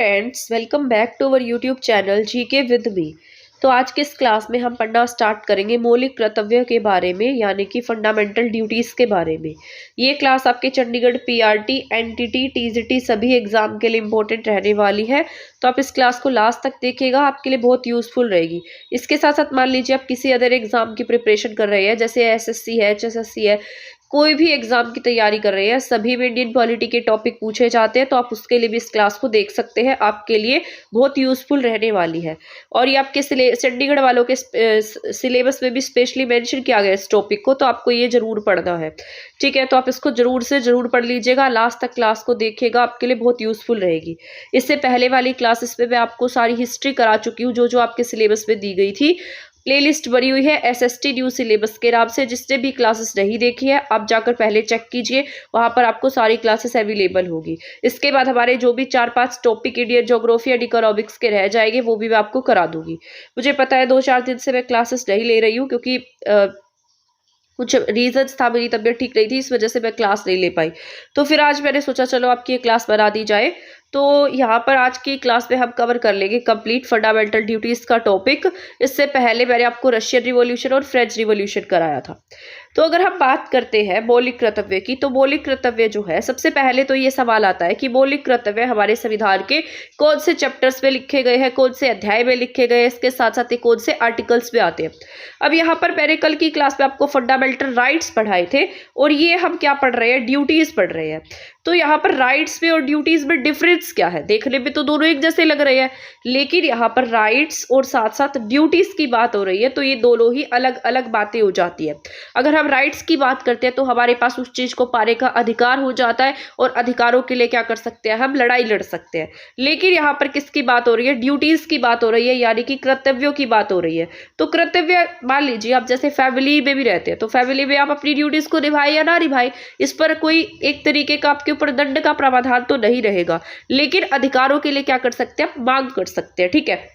Friends, welcome back to our YouTube channel GK with me. तो आज के इस क्लास में हम पढ़ना स्टार्ट करेंगे मौलिक कर्तव्य के बारे में, यानी कि फंडामेंटल ड्यूटीज़ के बारे में। ये क्लास आपके चंडीगढ़ पीआरटी, एनटीटी, टीजीटी सभी एग्जाम के लिए इंपॉर्टेंट रहने वाली है। तो आप इस क्लास को लास्ट तक देखिएगा, आपके लिए बहुत यूजफुल रहेगी। इसके साथ साथ मान लीजिए आप किसी अदर एग्जाम की प्रिपरेशन कर रहे हैं, जैसे एसएससी है, एचएसएससी है, कोई भी एग्जाम की तैयारी कर रहे हैं, सभी में इंडियन पॉलिटी के टॉपिक पूछे जाते हैं, तो आप उसके लिए भी इस क्लास को देख सकते हैं, आपके लिए बहुत यूजफुल रहने वाली है। और ये आपके चंडीगढ़ वालों के सिलेबस में भी स्पेशली मेंशन किया गया इस टॉपिक को, तो आपको ये जरूर पढ़ना है। ठीक है, तो आप इसको जरूर से जरूर पढ़ लीजिएगा, लास्ट तक क्लास को देखिएगा, आपके लिए बहुत यूजफुल रहेगी। इससे पहले वाली क्लासेस में मैं आपको सारी हिस्ट्री करा चुकी हूँ, जो जो आपके सिलेबस में दी गई थी। प्लेलिस्ट बनी हुई है एसएसटी न्यू सिलेबस के नाम से, जिसने भी क्लासेस नहीं देखी है आप जाकर पहले चेक कीजिए, वहां पर आपको सारी क्लासेस अवेलेबल होगी। इसके बाद हमारे जो भी 4-5 topic Indian geography and economics के रह जाएंगे, वो भी मैं आपको करा दूंगी। मुझे पता है 2-4 दिन से मैं क्लासेस नहीं ले रही हूँ, क्योंकि कुछ रीजंस था, मेरी तबीयत ठीक नहीं थी, इस वजह से मैं क्लास नहीं ले पाई। तो फिर आज मैंने सोचा चलो आपकी ये क्लास बना दी जाए। तो यहाँ पर आज की क्लास में हम कवर कर लेंगे कंप्लीट फंडामेंटल ड्यूटीज का टॉपिक। इससे पहले मैंने आपको रशियन रिवॉल्यूशन और फ्रेंच रिवॉल्यूशन कराया था। तो अगर हम बात करते हैं मौलिक कर्तव्य की, तो मौलिक कर्तव्य जो है, सबसे पहले तो ये सवाल आता है कि मौलिक कर्तव्य हमारे संविधान के कौन से चैप्टर्स में लिखे गए हैं, कौन से अध्याय में लिखे गए हैं, इसके साथ साथ कौन से आर्टिकल्स में आते हैं। अब यहाँ पर मैंने कल की क्लास में आपको फंडामेंटल राइट्स पढ़ाए थे, और ये हम क्या पढ़ रहे हैं, ड्यूटीज पढ़ रहे हैं। तो यहाँ पर राइट्स में और ड्यूटीज में डिफरेंस क्या है? देखने में तो दोनों एक जैसे लग रहे हैं, लेकिन यहाँ पर राइट्स और साथ साथ ड्यूटीज की बात हो रही है, तो ये दोनों ही अलग अलग बातें हो जाती है। अगर हम राइट्स की बात करते हैं तो हमारे पास उस चीज को पाने का अधिकार हो जाता है, और अधिकारों के लिए क्या कर सकते हैं, हम लड़ाई लड़ सकते हैं। लेकिन यहाँ पर किसकी बात हो रही है? ड्यूटीज की बात हो रही है, यानी कि कर्तव्यों की बात हो रही है। तो कर्तव्य, मान लीजिए आप जैसे फैमिली में भी रहते हैं, तो फैमिली में आप अपनी ड्यूटीज को निभाए या ना निभाए, इस पर कोई एक तरीके का आपके ऊपर दंड का प्रावधान तो नहीं रहेगा, लेकिन अधिकारों के लिए क्या कर सकते हैं, आप मांग कर सकते हैं। ठीक है,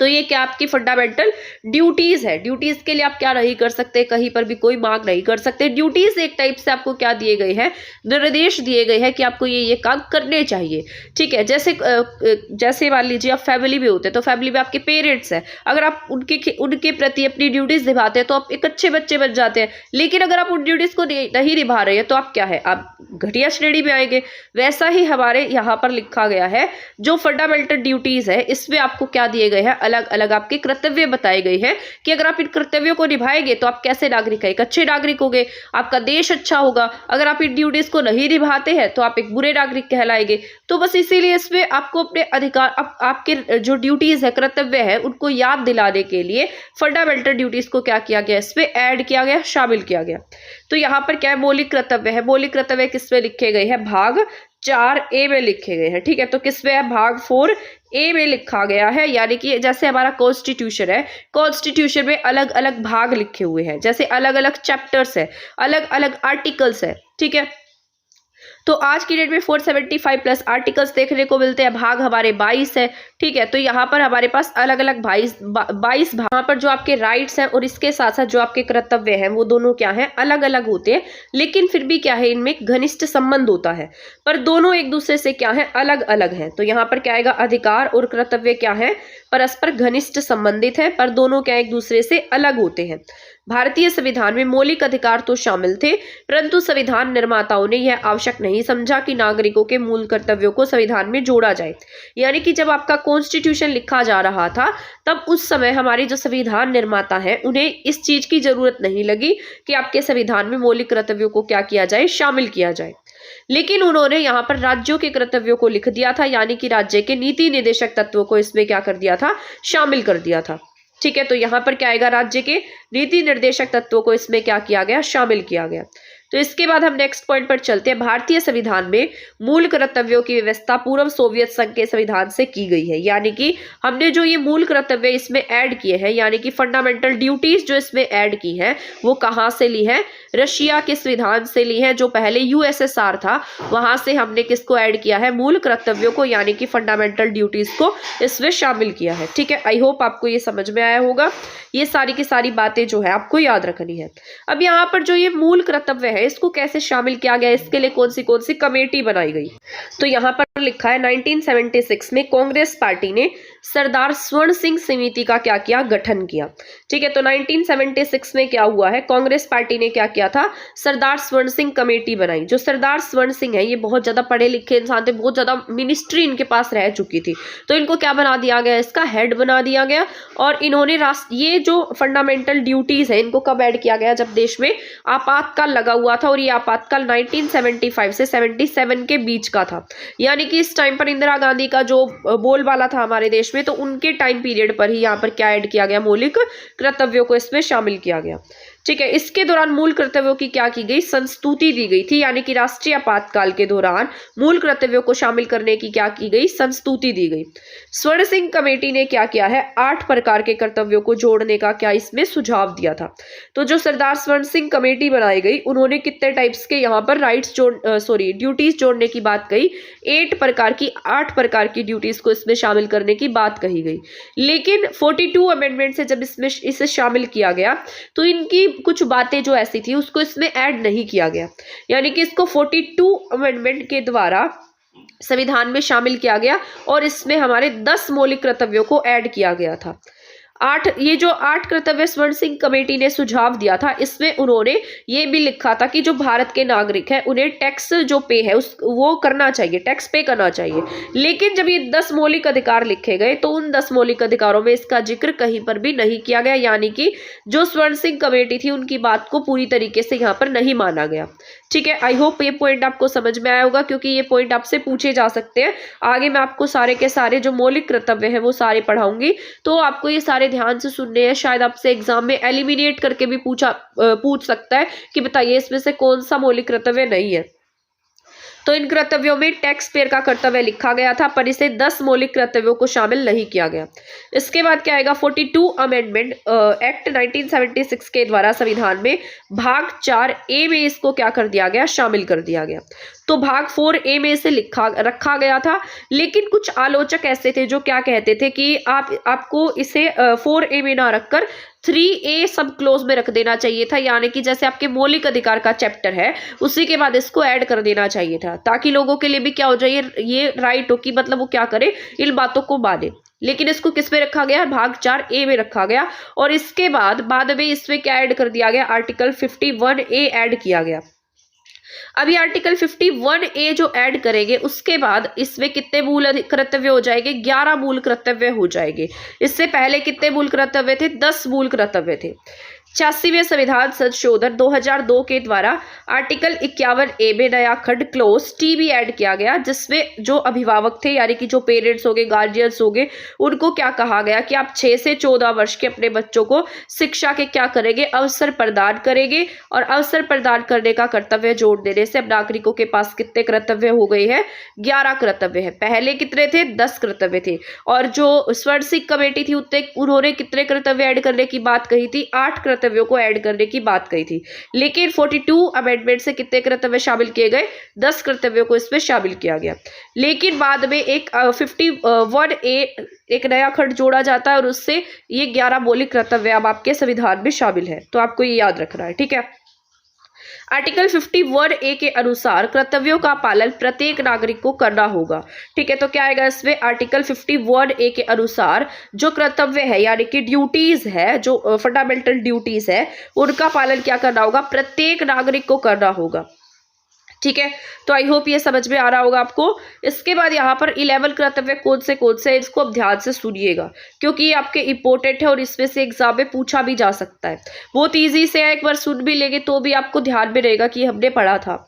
तो ये क्या आपकी फंडामेंटल ड्यूटीज है। ड्यूटीज के लिए आप क्या नहीं कर सकते, कहीं पर भी कोई मांग नहीं कर सकते। ड्यूटीज एक टाइप से आपको क्या दिए गए हैं, निर्देश दिए गए हैं कि आपको ये काम करने चाहिए। ठीक है, जैसे मान लीजिए आप फैमिली में होते हैं, तो फैमिली में आपके पेरेंट्स हैं, अगर आप उनके प्रति अपनी ड्यूटीज निभाते हैं तो आप एक अच्छे बच्चे बन जाते हैं। लेकिन अगर आप उन ड्यूटीज को नहीं निभा रहे हैं, तो आप क्या है, आप घटिया श्रेणी में आएंगे। वैसा ही हमारे यहाँ पर लिखा गया है, जो फंडामेंटल ड्यूटीज है, इसमें आपको क्या दिए गए हैं, अलग अलग आपके कर्तव्य बताए गए हैं कि अगर आप इन कर्तव्यों को निभाएंगे तो आप कैसे नागरिक है, एक अच्छे नागरिक होंगे, आपका देश अच्छा होगा। अगर आप इन ड्यूटीज को नहीं निभाते हैं तो आप एक बुरे नागरिक कहलाएंगे। तो बस इसीलिए इसमें आपको अपने अधिकार, आपके जो ड्यूटीज है, कर्तव्य है, उनको याद दिलाने के लिए फंडामेंटल ड्यूटीज को क्या किया गया, इसमें ऐड किया गया, शामिल किया गया। तो यहाँ पर क्या है, मौलिक कर्तव्य है। मौलिक कर्तव्य किसमें लिखे गए हैं, भाग 4A में लिखे गए हैं। ठीक है, तो किसमें है, भाग 4A में लिखा गया है। यानी कि जैसे हमारा कॉन्स्टिट्यूशन है, कॉन्स्टिट्यूशन में अलग अलग भाग लिखे हुए हैं, जैसे अलग अलग चैप्टर्स है, अलग अलग आर्टिकल्स है। ठीक है, तो आज की डेट में 475 प्लस आर्टिकल्स देखने को मिलते हैं, भाग हमारे 22 है। ठीक है, तो यहाँ पर हमारे पास अलग अलग 22 भाग पर जो आपके राइट्स हैं और इसके साथ साथ जो आपके कर्तव्य हैं, वो दोनों क्या हैं, अलग अलग होते हैं। लेकिन फिर भी क्या है, इनमें घनिष्ठ संबंध होता है, पर दोनों एक दूसरे से क्या है, अलग अलग हैं। तो यहाँ पर क्या आएगा, अधिकार और कर्तव्य क्या है, परस्पर घनिष्ठ संबंधित है, पर दोनों क्या एक दूसरे से अलग होते हैं। भारतीय संविधान में मौलिक अधिकार तो शामिल थे, परंतु संविधान निर्माताओं ने यह आवश्यक नहीं समझा कि नागरिकों के मूल कर्तव्यों को संविधान में जोड़ा जाए। यानी कि जब आपका कॉन्स्टिट्यूशन लिखा जा रहा था, तब उस समय हमारे जो संविधान निर्माता है, उन्हें इस चीज की जरूरत नहीं लगी कि आपके संविधान में मौलिक कर्तव्यों को क्या किया जाए, शामिल किया जाए। लेकिन उन्होंने यहाँ पर राज्यों के कर्तव्यों को लिख दिया था, यानी कि राज्य के नीति निर्देशक तत्वों को इसमें क्या कर दिया था, शामिल कर दिया था। ठीक है, तो यहाँ पर क्या आएगा, राज्य के नीति निर्देशक तत्वों को इसमें क्या किया गया, शामिल किया गया। तो इसके बाद हम नेक्स्ट पॉइंट पर चलते हैं। भारतीय संविधान में मूल कर्तव्यों की व्यवस्था पूर्व सोवियत संघ के संविधान से की गई है। यानी कि हमने जो ये मूल कर्तव्य इसमें ऐड किए हैं, यानी कि फंडामेंटल ड्यूटीज जो इसमें ऐड की है, वो कहाँ से ली है, रशिया के संविधान से ली है, जो पहले यूएसएसआर था वहां से हमने किसको ऐड किया है, मूल कर्तव्यों को यानी कि फंडामेंटल ड्यूटीज को इसमें शामिल किया है। ठीक है, आई होप आपको ये समझ में आया होगा। ये सारी की सारी बातें जो है आपको याद रखनी है। अब यहाँ पर जो ये मूल कर्तव्य है इसको कैसे शामिल किया गया, इसके लिए कौन सी कमेटी बनाई गई, तो यहाँ पर लिखा है 1976 में कांग्रेस पार्टी ने सरदार स्वर्ण सिंह समिति का क्या किया, गठन किया। ठीक है, तो 1976 में क्या हुआ है, कांग्रेस पार्टी ने क्या किया था, सरदार स्वर्ण सिंह कमेटी बनाई। जो सरदार स्वर्ण सिंह है ये बहुत ज्यादा पढ़े लिखे इंसान थे, बहुत ज्यादा मिनिस्ट्री इनके पास रह चुकी थी, तो इनको क्या बना दिया गया, इसका हेड बना दिया गया। और इन्होंने ये जो फंडामेंटल ड्यूटीज है इनको कब ऐड किया गया, जब देश में आपातकाल लगा हुआ था, और ये आपातकाल 1975 से 77 के बीच का था। यानी कि इस टाइम पर इंदिरा गांधी का जो बोलबाला था हमारे देश में, तो उनके टाइम पीरियड पर ही यहाँ पर क्या ऐड किया गया, मौलिक कर्तव्यों को इसमें शामिल किया गया। ठीक है, इसके दौरान मूल कर्तव्यों की क्या की गई, संस्तुति दी गई थी, यानी कि राष्ट्रीय आपातकाल के दौरान मूल कर्तव्यों को शामिल करने की क्या की गई, संस्तुति दी गई। स्वर्ण सिंह कमेटी ने क्या किया है, 8 प्रकार के कर्तव्यों को जोड़ने का क्या इसमें सुझाव दिया था। तो जो सरदार स्वर्ण सिंह कमेटी बनाई गई उन्होंने कितने टाइप्स के यहाँ पर ड्यूटीज जोड़ने की बात कही, 8 प्रकार की ड्यूटीज को इसमें शामिल करने की बात कही गई। लेकिन 42 अमेंडमेंट से जब इसमें इसे शामिल किया गया तो इनकी कुछ बातें जो ऐसी थी उसको इसमें ऐड नहीं किया गया, यानी कि इसको 42 अमेंडमेंट के द्वारा संविधान में शामिल किया गया और इसमें हमारे 10 मौलिक कर्तव्यों को ऐड किया गया था। 8 कर्तव्य स्वर्ण सिंह कमेटी ने सुझाव दिया था, इसमें उन्होंने ये भी लिखा था कि जो भारत के नागरिक हैं उन्हें टैक्स जो पे है वो करना चाहिए, टैक्स पे करना चाहिए। लेकिन जब ये 10 मौलिक अधिकार लिखे गए तो उन 10 मौलिक अधिकारों में इसका जिक्र कहीं पर भी नहीं किया गया, यानी कि जो स्वर्ण सिंह कमेटी थी उनकी बात को पूरी तरीके से यहाँ पर नहीं माना गया। ठीक है, आई होप ये पॉइंट आपको समझ में आया होगा, क्योंकि ये पॉइंट आपसे पूछे जा सकते हैं। आगे मैं आपको सारे के सारे जो मौलिक कर्तव्य है वो सारे पढ़ाऊंगी, तो आपको ये सारे ध्यान से सुनने हैं। शायद आपसे एग्जाम में एलिमिनेट करके भी पूछ सकता है कि बताइए इसमें से कौन सा मौलिक कर्तव्य नहीं है। तो इन कर्तव्यों में टैक्स पेयर का कर्तव्य लिखा गया था, पर इसे 10 मौलिक कर्तव्यों को शामिल नहीं किया गया। इसके बाद क्या आएगा, 42 अमेंडमेंट एक्ट 1976 के द्वारा संविधान में भाग 4A में इसको क्या कर दिया गया, शामिल कर दिया गया। तो भाग 4A में इसे रखा गया था, लेकिन कुछ आलोचक ऐसे थे जो क्या कहते थे कि आपको इसे 4A में ना रखकर 3A सब क्लोज में रख देना चाहिए था, यानी कि जैसे आपके मौलिक अधिकार का चैप्टर है उसी के बाद इसको ऐड कर देना चाहिए था, ताकि लोगों के लिए भी क्या हो जाए, ये राइट हो कि मतलब वो क्या करे, इन बातों को माने। लेकिन इसको किस में रखा गया, भाग 4A में रखा गया। और इसके बाद में इसमें क्या ऐड कर दिया गया, आर्टिकल 51A ऐड किया गया। अभी आर्टिकल 51A जो ऐड करेंगे उसके बाद इसमें कितने मूल कर्तव्य हो जाएंगे, 11 मूल कर्तव्य हो जाएंगे। इससे पहले कितने मूल कर्तव्य थे, 10 मूल कर्तव्य थे। 86वें संविधान संशोधन 2002 के द्वारा आर्टिकल 51A में नया खंड क्लोज टी भी ऐड किया गया, जिसमें जो अभिभावक थे यानी कि जो पेरेंट्स हो गए, गार्जियंस हो गए, उनको क्या कहा गया कि आप 6 से 14 वर्ष के अपने बच्चों को शिक्षा के क्या करेंगे, अवसर प्रदान करेंगे। और अवसर प्रदान करने का कर्तव्य जोड़ देने से अब नागरिकों के पास कितने कर्तव्य हो गए हैं, 11 कर्तव्य है। पहले कितने थे, 10 कर्तव्य थे। और जो स्वर्ण सिंह कमेटी थी उन्होंने कितने कर्तव्य ऐड करने की बात कही थी, 8 कर्तव्यों को ऐड करने की बात कही थी। लेकिन 42 अमेंडमेंट से कितने कर्तव्य शामिल किए गए, 10 कर्तव्यों को इसमें शामिल किया गया। लेकिन बाद में एक 51A एक नया खंड जोड़ा जाता है और उससे ये 11 मौलिक कर्तव्य अब आपके संविधान में शामिल है। तो आपको ये याद रखना है, ठीक है। आर्टिकल 51A के अनुसार कर्तव्यों का पालन प्रत्येक नागरिक को करना होगा, ठीक है। तो क्या आएगा इसमें, आर्टिकल 51A के अनुसार जो कर्तव्य है यानी कि ड्यूटीज है, जो फंडामेंटल ड्यूटीज है, उनका पालन क्या करना होगा, प्रत्येक नागरिक को करना होगा, ठीक है। तो आई होप ये समझ में आ रहा होगा आपको। इसके बाद यहाँ पर 11 कर्तव्य कौन से हैं, इसको अब ध्यान से सुनिएगा, क्योंकि ये आपके इंपॉर्टेंट है और इसमें से एग्जाम में पूछा भी जा सकता है। बहुत ईजी से है, एक बार सुन भी लेंगे तो भी आपको ध्यान में रहेगा कि हमने पढ़ा था।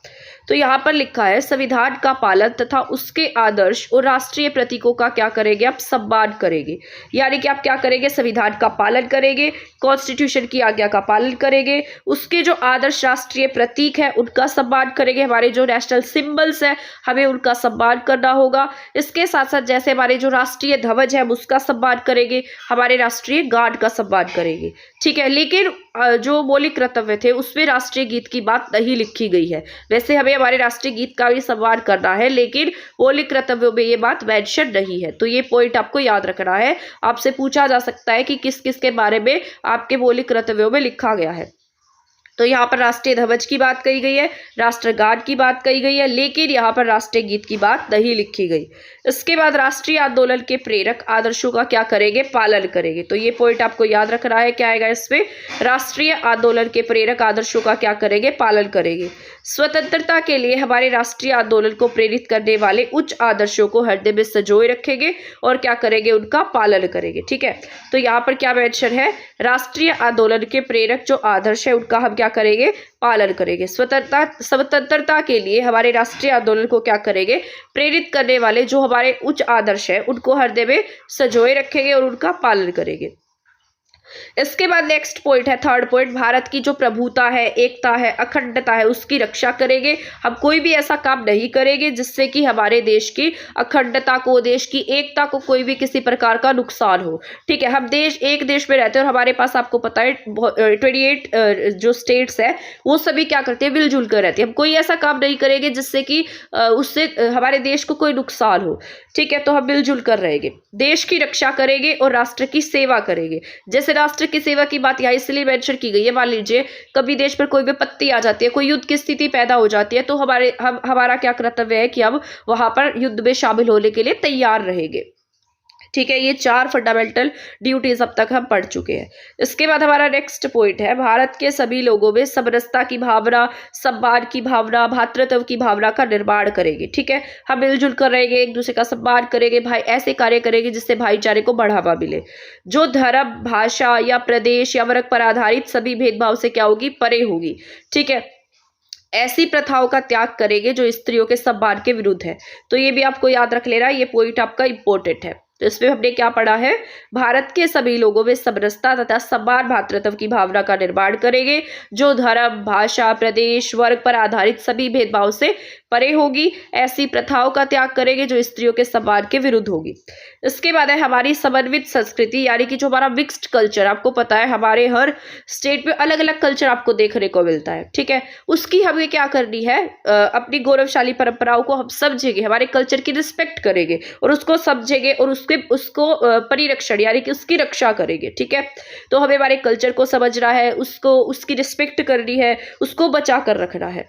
तो यहाँ पर लिखा है, संविधान का पालन तथा उसके आदर्श और राष्ट्रीय प्रतीकों का क्या करेंगे, आप सम्मान करेंगे। यानी कि आप क्या करेंगे, संविधान का पालन करेंगे, कॉन्स्टिट्यूशन की आज्ञा का पालन करेंगे, उसके जो आदर्श राष्ट्रीय प्रतीक है उनका सम्मान करेंगे, हमारे जो नेशनल सिंबल्स है हमें उनका सम्मान करना होगा। इसके साथ साथ जैसे हमारे जो राष्ट्रीय ध्वज है उसका सम्मान करेंगे, हमारे राष्ट्रीय गान का सम्मान करेंगे, ठीक है। लेकिन जो मौलिक कर्तव्य थे उसमें राष्ट्रीय गीत की बात नहीं लिखी गई है। वैसे हमें हमारे राष्ट्रीय गीत का भी सम्मान करना है, लेकिन मौलिक कर्तव्यों में ये बात मेंशन नहीं है। तो ये पॉइंट आपको याद रखना है। आपसे पूछा जा सकता है कि किस किस के बारे में आपके मौलिक कर्तव्यों में लिखा गया है। तो यहाँ पर राष्ट्रीय ध्वज की बात कही गई है, राष्ट्रगान की बात कही गई है, लेकिन यहाँ पर राष्ट्रीय गीत की बात नहीं लिखी गई। इसके बाद राष्ट्रीय आंदोलन के प्रेरक आदर्शों का क्या करेंगे, पालन करेंगे। तो ये पॉइंट आपको याद रखना है। क्या आएगा इसमें, राष्ट्रीय आंदोलन के प्रेरक आदर्शों का क्या करेंगे, पालन करेंगे। स्वतंत्रता के लिए हमारे राष्ट्रीय आंदोलन को प्रेरित करने वाले उच्च आदर्शों को हृदय में संजोए रखेंगे और क्या करेंगे, उनका पालन करेंगे। ठीक है, तो यहाँ पर क्या मेंशन है, राष्ट्रीय आंदोलन के प्रेरक जो आदर्श है उनका हम क्या करेंगे, पालन करेंगे। स्वतंत्रता के लिए हमारे राष्ट्रीय आंदोलन को क्या करेंगे, प्रेरित करने वाले जो हमारे उच्च आदर्श है उनको हृदय में संजोए रखेंगे और उनका पालन करेंगे। इसके बाद नेक्स्ट पॉइंट है, थर्ड पॉइंट, भारत की जो प्रभुता है, एकता है, अखंडता है, उसकी रक्षा करेंगे। हम कोई भी ऐसा काम नहीं करेंगे जिससे कि हमारे देश की अखंडता को, देश की एकता को कोई भी किसी प्रकार का नुकसान हो। ठीक है, हम एक देश में रहते हैं और हमारे पास आपको पता है 28 जो स्टेट्स है वो सभी क्या करते हैं, मिलजुल कर रहते हैं। हम कोई ऐसा काम नहीं करेंगे जिससे कि उससे हमारे देश को कोई नुकसान हो। ठीक है, तो हम मिलजुल कर रहेंगे, देश की रक्षा करेंगे और राष्ट्र की सेवा करेंगे। जैसे राष्ट्र की सेवा की बात यहाँ इसलिए मेंशन की गई है, मान लीजिए कभी देश पर कोई विपत्ति आ जाती है, कोई युद्ध की स्थिति पैदा हो जाती है, तो हमारा क्या कर्तव्य है कि हम वहां पर युद्ध में शामिल होने के लिए तैयार रहेंगे। ठीक है, ये 4 फंडामेंटल ड्यूटीज अब तक हम पढ़ चुके हैं। इसके बाद हमारा नेक्स्ट पॉइंट है, भारत के सभी लोगों में समरसता की भावना, सम्मान की भावना, भातृत्व की भावना का निर्माण करेंगे। ठीक है, हम मिलजुल कर रहेंगे, एक दूसरे का सम्मान करेंगे, भाई ऐसे कार्य करेंगे जिससे भाईचारे को बढ़ावा मिले। जो धर्म, भाषा या प्रदेश या वर्ग पर आधारित सभी भेदभाव से क्या होगी, परे होगी। ठीक है, ऐसी प्रथाओं का त्याग करेंगे जो स्त्रियों के सम्मान के विरुद्ध है। तो ये भी आपको याद रख लेना, ये पॉइंट आपका इंपॉर्टेंट है। तो इसमें हमने क्या पढ़ा है, भारत के सभी लोगों में समरसता तथा सम्मान, भातृत्व की भावना का निर्माण करेंगे, जो धर्म, भाषा, प्रदेश, वर्ग पर आधारित सभी भेदभाव से परे होगी। ऐसी प्रथाओं का त्याग करेंगे जो स्त्रियों के सम्मान के विरुद्ध होगी। इसके बाद है हमारी समन्वित संस्कृति, यानी कि जो हमारा मिक्स्ड कल्चर, आपको पता है हमारे हर स्टेट में अलग अलग कल्चर आपको देखने को मिलता है। ठीक है, उसकी हमें क्या करनी है, अपनी गौरवशाली परंपराओं को हम समझेंगे, हमारे कल्चर की रिस्पेक्ट करेंगे और उसको समझेंगे और उसको परिरक्षण यानी कि उसकी रक्षा करेंगे। ठीक है, तो हमें हमारे कल्चर को समझना है, उसकी रिस्पेक्ट करनी है, उसको बचा कर रखना है।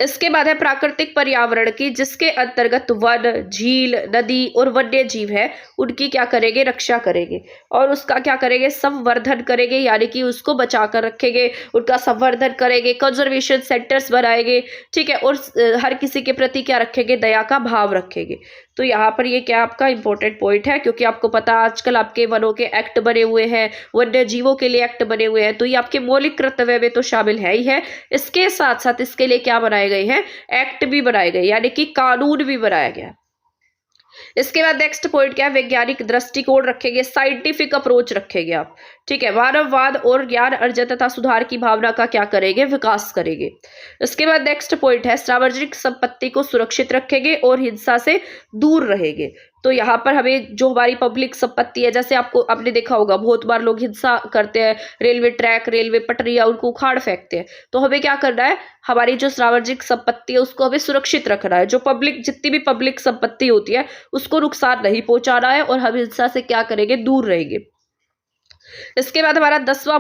इसके बाद है प्राकृतिक पर्यावरण की, जिसके अंतर्गत वन, झील, नदी और वन्य जीव है, उनकी क्या करेंगे, रक्षा करेंगे और उसका क्या करेंगे, संवर्धन करेंगे, यानी कि उसको बचा कर रखेंगे, उनका संवर्धन करेंगे, कंजर्वेशन सेंटर्स बनाएंगे। ठीक है, और हर किसी के प्रति क्या रखेंगे, दया का भाव रखेंगे। तो यहाँ पर ये क्या आपका इंपॉर्टेंट पॉइंट है, क्योंकि आपको पता आजकल आपके वनों के एक्ट बने हुए हैं, वन्य जीवों के लिए एक्ट बने हुए हैं, तो ये आपके मौलिक कर्तव्य में तो शामिल है ही है। इसके साथ साथ इसके लिए क्या बनाए गए हैं, एक्ट भी बनाए गए, यानी कि कानून भी बनाया गया। इसके बाद नेक्स्ट पॉइंट क्या है, वैज्ञानिक दृष्टिकोण रखेंगे, साइंटिफिक अप्रोच रखेंगे आप। ठीक है, मानववाद और ज्ञान अर्जन तथा सुधार की भावना का क्या करेंगे, विकास करेंगे। इसके बाद नेक्स्ट पॉइंट है, सार्वजनिक संपत्ति को सुरक्षित रखेंगे और हिंसा से दूर रहेंगे। तो यहाँ पर हमें जो हमारी पब्लिक संपत्ति है, जैसे आपने देखा होगा बहुत बार लोग हिंसा करते हैं, रेलवे ट्रैक, रेलवे पटरियां, उनको उखाड़ फेंकते हैं। तो हमें क्या करना है, हमारी जो सार्वजनिक संपत्ति है उसको हमें सुरक्षित रखना है। जो जितनी भी पब्लिक संपत्ति होती है उसको नुकसान नहीं पहुंचाना है और हम हिंसा से क्या करेंगे, दूर रहेंगे। इसके बाद हमारा 10वां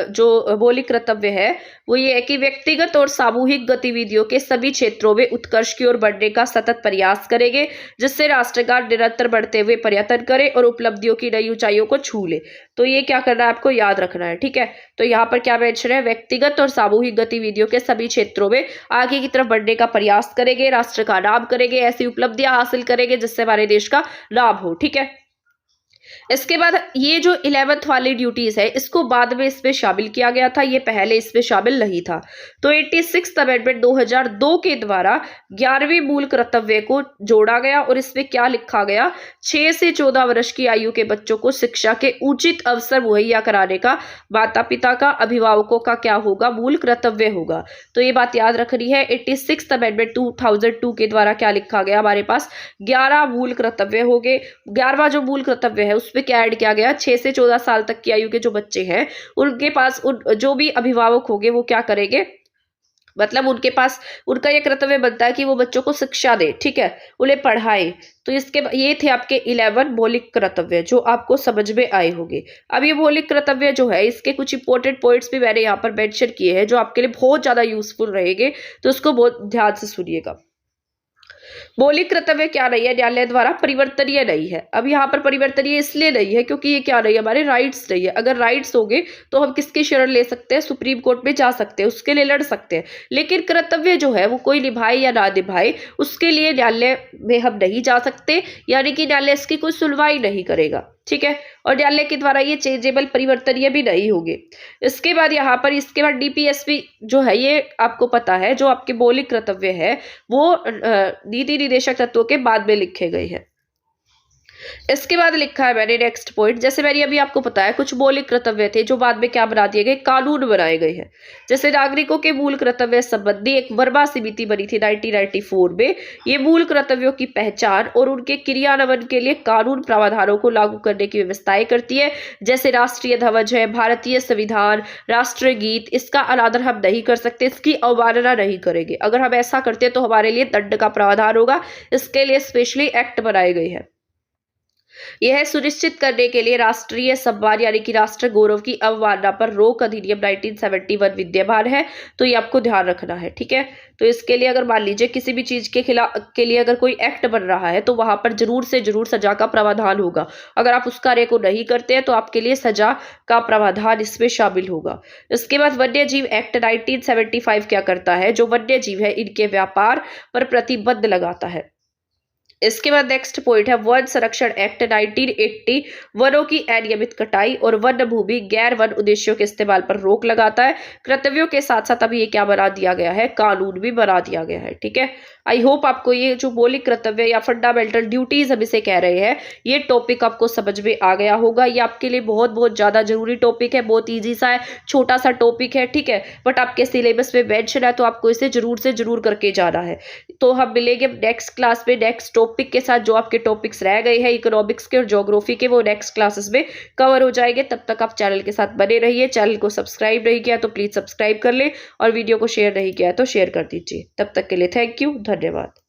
जो मौलिक कर्तव्य है वो ये है कि व्यक्तिगत और सामूहिक गतिविधियों के सभी क्षेत्रों में उत्कर्ष की ओर बढ़ने का सतत प्रयास करेंगे, जिससे राष्ट्रगान निरंतर बढ़ते हुए प्रयत्न करे और उपलब्धियों की नई ऊंचाइयों को छू ले। तो ये क्या करना है, आपको याद रखना है। ठीक है, तो यहाँ पर क्या मेंशन है, व्यक्तिगत और सामूहिक गतिविधियों के सभी क्षेत्रों में आगे की तरफ बढ़ने का प्रयास करेंगे, राष्ट्र का नाम करेंगे, ऐसी उपलब्धियां हासिल करेंगे जिससे हमारे देश का लाभ हो। ठीक है, इसके बाद ये जो 11th वाली ड्यूटीज है इसको बाद में इसमें शामिल किया गया था, ये पहले इसमें शामिल नहीं था। तो 86th अमेंडमेंट 2002 के द्वारा 11वीं मूल कर्तव्य को जोड़ा गया और इसमें क्या लिखा गया, 6 से 14 वर्ष की आयु के बच्चों को शिक्षा के उचित अवसर मुहैया कराने का माता पिता का, अभिभावकों का क्या होगा, मूल कर्तव्य होगा। तो ये बात याद रखनी है। 86th अमेंडमेंट 2002 के द्वारा क्या लिखा गया, हमारे पास 11 मूल कर्तव्य हो गए। 11वां जो मूल कर्तव्य है उस पर क्या ऐड किया गया, 6 से 14 साल तक की आयु के जो बच्चे हैं उनके पास जो भी अभिभावक होंगे वो क्या करेंगे, मतलब उनके पास उनका ये कर्तव्य बनता है कि वो बच्चों को शिक्षा दे, ठीक है, उन्हें पढ़ाए। तो ये थे आपके 11 मौलिक कर्तव्य जो आपको समझ में आए होंगे। अब ये मौलिक कर्तव्य जो है इसके कुछ इंपॉर्टेंट पॉइंट्स भी मैंने यहाँ पर मेंशन किए हैं जो आपके लिए बहुत ज्यादा यूजफुल रहेंगे, तो उसको बहुत ध्यान से सुनिएगा। मौलिक कर्तव्य क्या नहीं है, न्यायालय द्वारा परिवर्तनीय नहीं है। अब यहाँ पर परिवर्तनीय इसलिए नहीं है क्योंकि ये क्या नहीं है, हमारे राइट्स नहीं है। अगर राइट्स होंगे तो हम किसकी शरण ले सकते हैं, सुप्रीम कोर्ट में जा सकते हैं, उसके लिए लड़ सकते हैं। लेकिन कर्तव्य जो है वो कोई निभाए या ना निभाए उसके लिए न्यायालय में हम नहीं जा सकते, यानी कि न्यायालय इसकी कोई सुनवाई नहीं करेगा, ठीक है। और न्यायालय के द्वारा ये चेंजेबल परिवर्तनीय भी नहीं होंगे। इसके बाद यहाँ पर इसके बाद डीपीएसपी जो है ये आपको पता है जो आपके मौलिक कर्तव्य है वो नीति निर्देशक तत्वों के बाद में लिखे गए हैं। इसके बाद लिखा है मैंने नेक्स्ट पॉइंट, जैसे मैंने अभी आपको बताया कुछ मौलिक कर्तव्य थे जो बाद में क्या बना दिए गए, कानून बनाए गए हैं। जैसे नागरिकों के मूल कर्तव्य संबंधी एक वर्मा समिति बनी थी 1994 में। ये मूल कर्तव्यों की पहचान और उनके क्रियान्वयन के लिए कानून प्रावधानों को लागू करने की व्यवस्थाएं करती है। जैसे राष्ट्रीय ध्वज है, भारतीय संविधान, राष्ट्रीय गीत, इसका अनादर हम नहीं कर सकते, इसकी अवमानना नहीं करेंगे। अगर हम ऐसा करते हैं तो हमारे लिए दंड का प्रावधान होगा। इसके लिए स्पेशली एक्ट बनाए गए हैं। यह सुनिश्चित करने के लिए राष्ट्रीय सम्मान यानी कि राष्ट्र गौरव की अवमानना पर रोक अधिनियम 1971 विद्यमान है। तो ये आपको ध्यान रखना है, ठीक है। तो इसके लिए अगर मान लीजिए किसी भी चीज के खिलाफ के लिए अगर कोई एक्ट बन रहा है तो वहां पर जरूर से जरूर सजा का प्रावधान होगा। अगर आप उस कार्य को नहीं करते हैं तो आपके लिए सजा का प्रावधान इसमें शामिल होगा। इसके बाद वन्य जीव एक्ट 1975 क्या करता है, जो वन्य जीव है इनके व्यापार पर प्रतिबंध लगाता है। इसके बाद नेक्स्ट पॉइंट है वन संरक्षण एक्ट 1980 वनों की अनियमित कटाई और वन भूमि गैर वन उद्देश्यों के इस्तेमाल पर रोक लगाता है। कर्तव्यों के साथ साथ अभी ये क्या बना दिया गया है, कानून भी बना दिया गया है, ठीक है। आई होप आपको ये जो मौलिक कर्तव्य या फंडामेंटल ड्यूटीज हम इसे कह रहे हैं ये टॉपिक आपको समझ में आ गया होगा। ये आपके लिए बहुत बहुत ज्यादा जरूरी टॉपिक है, बहुत ईजी सा है, छोटा सा टॉपिक है, ठीक है, बट आपके सिलेबस में मेंशन है तो आपको इसे जरूर से जरूर करके जाना है। तो हम मिलेंगे नेक्स्ट क्लास में नेक्स्ट टॉपिक के साथ। जो आपके टॉपिक्स रह गए हैं इकोनॉमिक्स के और ज्योग्राफी के वो नेक्स्ट क्लासेस में कवर हो जाएंगे। तब तक आप चैनल के साथ बने रहिए। चैनल को सब्सक्राइब नहीं किया तो प्लीज सब्सक्राइब कर ले और वीडियो को शेयर नहीं किया तो शेयर कर दीजिए। तब तक के लिए थैंक यू, धन्यवाद।